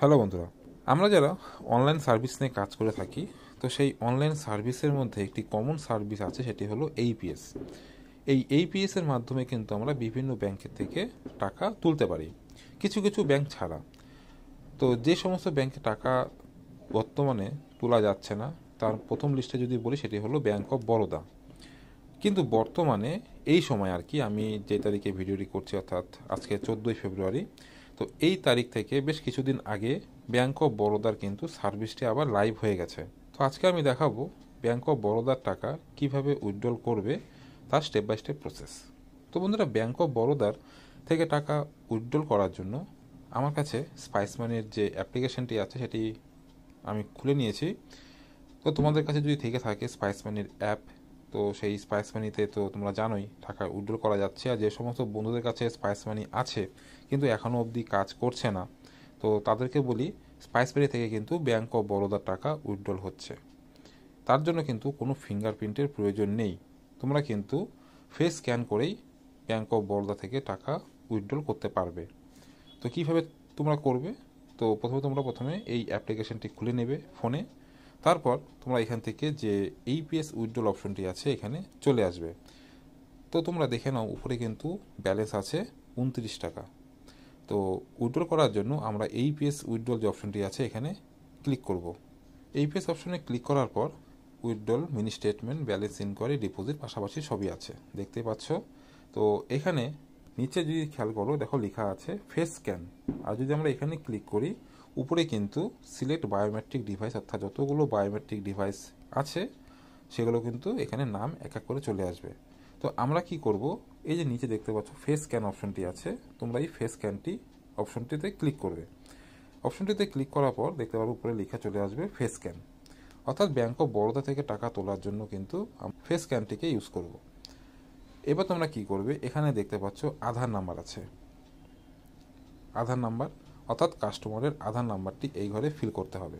Hello বন্ধুরা, আমরা যারা অনলাইন সার্ভিস নিয়ে কাজ করে থাকি, তো সেই অনলাইন সার্ভিসের মধ্যে একটি কমন সার্ভিস আছে, সেটি হলো এইপিএস। এই এইপিএস এর মাধ্যমে কিন্তু আমরা বিভিন্ন ব্যাংকের থেকে টাকা তুলতে পারি, কিছু কিছু ব্যাংক ছাড়া। তো যে সমস্ত ব্যাংকে টাকা বর্তমানে তোলা যাচ্ছে না, তার প্রথম লিস্টে যদি বলি সেটি হলো ব্যাংক অফ বরোদা। কিন্তু বর্তমানে এই সময় আর কি, আমি যে তারিখে ভিডিওটি করছি অর্থাৎ আজকে 14ই ফেব্রুয়ারি, তো এই তারিখ থেকে বেশ কিছুদিন আগে ব্যাংক অফ বরোদার কিন্তু সার্ভিসটি আবার লাইভ হয়ে গেছে। তো আজকে আমি দেখাবো ব্যাংক অফ বরোদার টাকা কিভাবে উইথড্রল করবে, তার স্টেপ বাই স্টেপ প্রসেস। তো বন্ধুরা, ব্যাংক অফ বরোদার থেকে টাকা উইথড্রল করার জন্য আমার কাছে স্পাইস মানির যে অ্যাপ্লিকেশনটি আছে সেটি আমি খুলে নিয়েছি। তো তোমাদের কাছে যদি থেকে থাকে স্পাইস মানির অ্যাপ, তো সেই স্পাইস মানিতে তো তোমরা জানোই টাকা উইথড্রল করা যাচ্ছে। আর যে সমস্ত বন্ধুদের কাছে স্পাইস মানি আছে কিন্তু এখনও অবধি কাজ করছে না, তো তাদেরকে বলি স্পাইস মানি থেকে কিন্তু ব্যাংক অফ বরোদার টাকা উইথড্রল হচ্ছে। তার জন্য কিন্তু কোনো ফিঙ্গারপ্রিন্টের প্রয়োজন নেই, তোমরা কিন্তু ফেস স্ক্যান করেই ব্যাংক অফ বরোদা থেকে টাকা উইথড্রল করতে পারবে। তো কীভাবে তোমরা করবে? তো প্রথমে এই অ্যাপ্লিকেশনটি খুলে নেবে ফোনে। তারপর তোমরা এখান থেকে যে এইপিএস উইথড্রল অপশনটি আছে এখানে চলে আসবে। তো তোমরা দেখে নাও উপরে কিন্তু ব্যালেন্স আছে 29 টাকা। তো উইথড্রল করার জন্য আমরা এইপিএস উইথড্রল যে অপশনটি আছে এখানে ক্লিক করব। এইপিএস অপশনে ক্লিক করার পর withdrawal, mini statement, balance enquiry, deposit পাশাপাশি সবই আছে, দেখতে পাচ্ছ। তো এখানে নিচে যদি খেয়াল করো, দেখো লেখা আছে ফেস স্ক্যান। আর যদি আমরা এখানে ক্লিক করি, উপরে কিন্তু সিলেক্ট বায়োমেট্রিক ডিভাইস, অর্থাৎ যতগুলো বায়োমেট্রিক ডিভাইস আছে সেগুলো কিন্তু এখানে নাম এক এক করে চলে আসবে। তো আমরা কি করব, এই যে নিচে দেখতে পাচ্ছ ফেস স্ক্যান অপশনটি আছে, তোমরা এই ফেস স্ক্যানটি অপশনটিতে ক্লিক করবে। অপশনটিতে ক্লিক করার পর দেখতে পারো উপরে লেখা চলে আসবে ফেস স্ক্যান, অর্থাৎ ব্যাংক অফ বরোদা থেকে টাকা তোলার জন্য কিন্তু ফেস স্ক্যানটিকে ইউজ করব। এবার তোমরা কি করবে, এখানে দেখতে পাচ্ছ আধার নাম্বার আছে, আধার নাম্বার অর্থাৎ কাস্টমারের আধার নাম্বারটি এই ঘরে ফিল করতে হবে।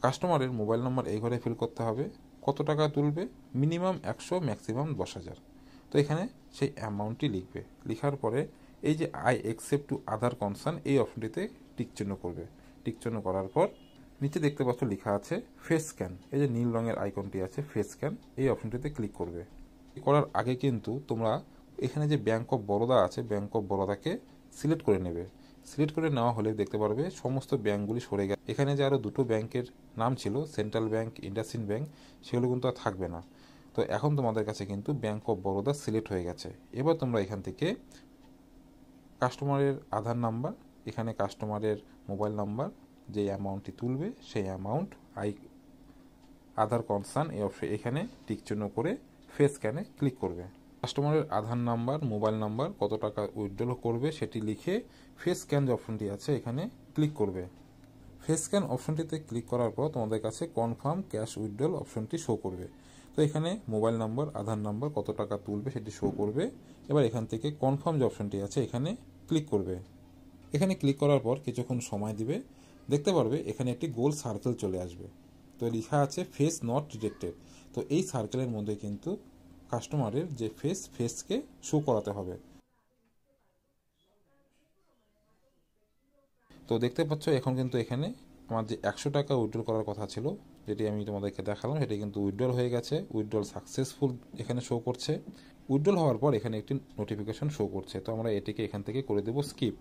কাস্টমারের মোবাইল নাম্বার এই ঘরে ফিল করতে হবে। কত টাকা তুলবে, মিনিমাম 100, ম্যাক্সিমাম 10,000। তো এখানে সেই অ্যামাউন্টটি লিখবে। লিখার পরে এই যে I accept to Aadhaar concern এই অপশনটিতে টিক চিহ্ন করবে। টিক চিহ্ন করার পর নিচে দেখতে পাচ্ছ লেখা আছে ফেস স্ক্যান, এই যে নীল রঙের আইকনটি আছে ফেস স্ক্যান, এই অপশনটিতে ক্লিক করবে। করার আগে কিন্তু তোমরা এখানে যে ব্যাংক অফ বরোদা আছে, ব্যাংক অফ বরোদাকে সিলেক্ট করে নেবে। সিলেক্ট করে নেওয়া হলে দেখতে পারবে সমস্ত ব্যাংকগুলি সরে গেছে। এখানে যে আরও দুটো ব্যাংকের নাম ছিল, সেন্ট্রাল ব্যাংক, ইন্ডাসইন্ড ব্যাংক, সেগুলো কিন্তু আর থাকবে না। তো এখন তোমাদের কাছে কিন্তু ব্যাংক অফ বরোদা সিলেক্ট হয়ে গেছে। এবার তোমরা এখান থেকে কাস্টমারের আধার নাম্বার, এখানে কাস্টমারের মোবাইল নাম্বার, যে অ্যামাউন্টটি তুলবে সেই অ্যামাউন্ট, আধার কনসার্ন এই অপশন এখানে টিক চিহ্ন করে ফেস স্ক্যানে ক্লিক করবে। কাস্টমারের আধার নাম্বার, মোবাইল নাম্বার, কত টাকা উইথড্রল করবে সেটি লিখে ফেস স্ক্যান যে অপশনটি আছে এখানে ক্লিক করবে। ফেস স্ক্যান অপশনটিতে ক্লিক করার পর তোমাদের কাছে কনফার্ম ক্যাশ উইথড্রল অপশনটি শো করবে। তো এখানে মোবাইল নাম্বার, আধার নাম্বার, কত টাকা তুলবে সেটি শো করবে। এবার এখান থেকে কনফার্ম যে অপশনটি আছে এখানে ক্লিক করবে। এখানে ক্লিক করার পর কিছুক্ষণ সময় দিবে, দেখতে পারবে এখানে একটি গোল সার্কেল চলে আসবে। তো লেখা আছে ফেস নট ডিটেক্টেড। তো এই সার্কেলের মধ্যে কিন্তু কাস্টমারের যে ফেসকে শো করাতে হবে। তো দেখতে পাচ্ছ এখন কিন্তু এখানে আমার যে 100 টাকা উইথড্রল করার কথা ছিল, যেটি আমি তোমাদেরকে দেখালাম, সেটি কিন্তু উইথড্রল হয়ে গেছে। উইথড্রল সাকসেসফুল এখানে শো করছে। উইথড্রল হওয়ার পর এখানে একটি নোটিফিকেশন শো করছে। তো আমরা এটিকে এখান থেকে করে দেবো স্কিপ।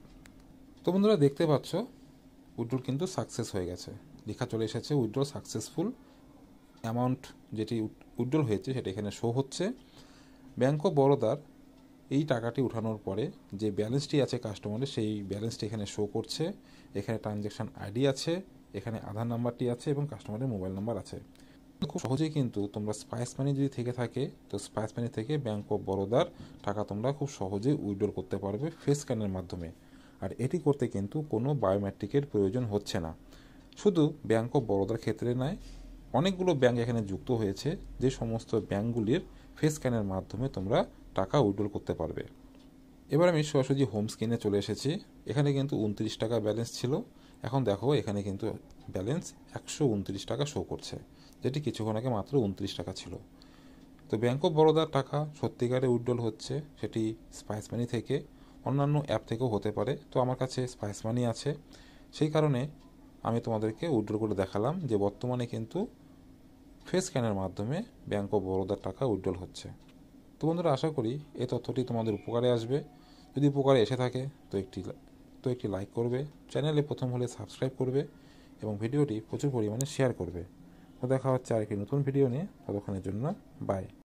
তো বন্ধুরা দেখতে পাচ্ছ উইথড্রল কিন্তু সাকসেস হয়ে গেছে, লেখা চলে এসেছে উইথড্রল সাকসেসফুল। অ্যামাউন্ট যেটি উইথড্রল হয়েছে সেটা এখানে শো হচ্ছে। ব্যাংক অফ বরোদার এই টাকাটি উঠানোর পরে যে ব্যালেন্সটি আছে কাস্টমারের, সেই ব্যালেন্সটি এখানে শো করছে। এখানে ট্রানজ্যাকশন আইডি আছে, এখানে আধার নাম্বারটি আছে এবং কাস্টমারের মোবাইল নাম্বার আছে। খুব সহজেই কিন্তু তোমরা স্পাইস মানি যদি থেকে থাকে, তো স্পাইস মানি থেকে ব্যাংক অফ বরোদার টাকা তোমরা খুব সহজেই উইথড্রল করতে পারবে ফেস স্ক্যানের মাধ্যমে। আর এটি করতে কিন্তু কোনো বায়োমেট্রিকের প্রয়োজন হচ্ছে না। শুধু ব্যাংক অফ বরোদার ক্ষেত্রে নয়, অনেকগুলো ব্যাংক এখানে যুক্ত হয়েছে, যে সমস্ত ব্যাংকগুলির ফেস স্ক্যানের মাধ্যমে তোমরা টাকা উইথড্রল করতে পারবে। এবার আমি সরাসরি হোম স্ক্রিনে চলে এসেছি। এখানে কিন্তু 29 টাকা ব্যালেন্স ছিল, এখন দেখো এখানে কিন্তু ব্যালেন্স 129 টাকা শো করছে, যেটি কিছুক্ষণ আগে মাত্র 29 টাকা ছিল। তো ব্যাংক অফ বরোদার টাকা সত্যিকারে উইথড্রল হচ্ছে, সেটি স্পাইস মানি থেকে, অন্যান্য অ্যাপ থেকেও হতে পারে। তো আমার কাছে স্পাইস মানি আছে, সেই কারণে আমি তোমাদেরকে উইথড্র করে দেখালাম যে বর্তমানে কিন্তু ফেস স্ক্যানের মাধ্যমে ব্যাঙ্ক অফ বরোদার টাকা উইথড্রল হচ্ছে। তো বন্ধুরা, আশা করি এই তথ্যটি তোমাদের উপকারে আসবে। যদি উপকারে এসে থাকে তো একটি লাইক করবে, চ্যানেলে প্রথম হলে সাবস্ক্রাইব করবে এবং ভিডিওটি প্রচুর পরিমাণে শেয়ার করবে। তো দেখা হচ্ছে আরেকটি নতুন ভিডিও নিয়ে, ততক্ষণের জন্য বাই।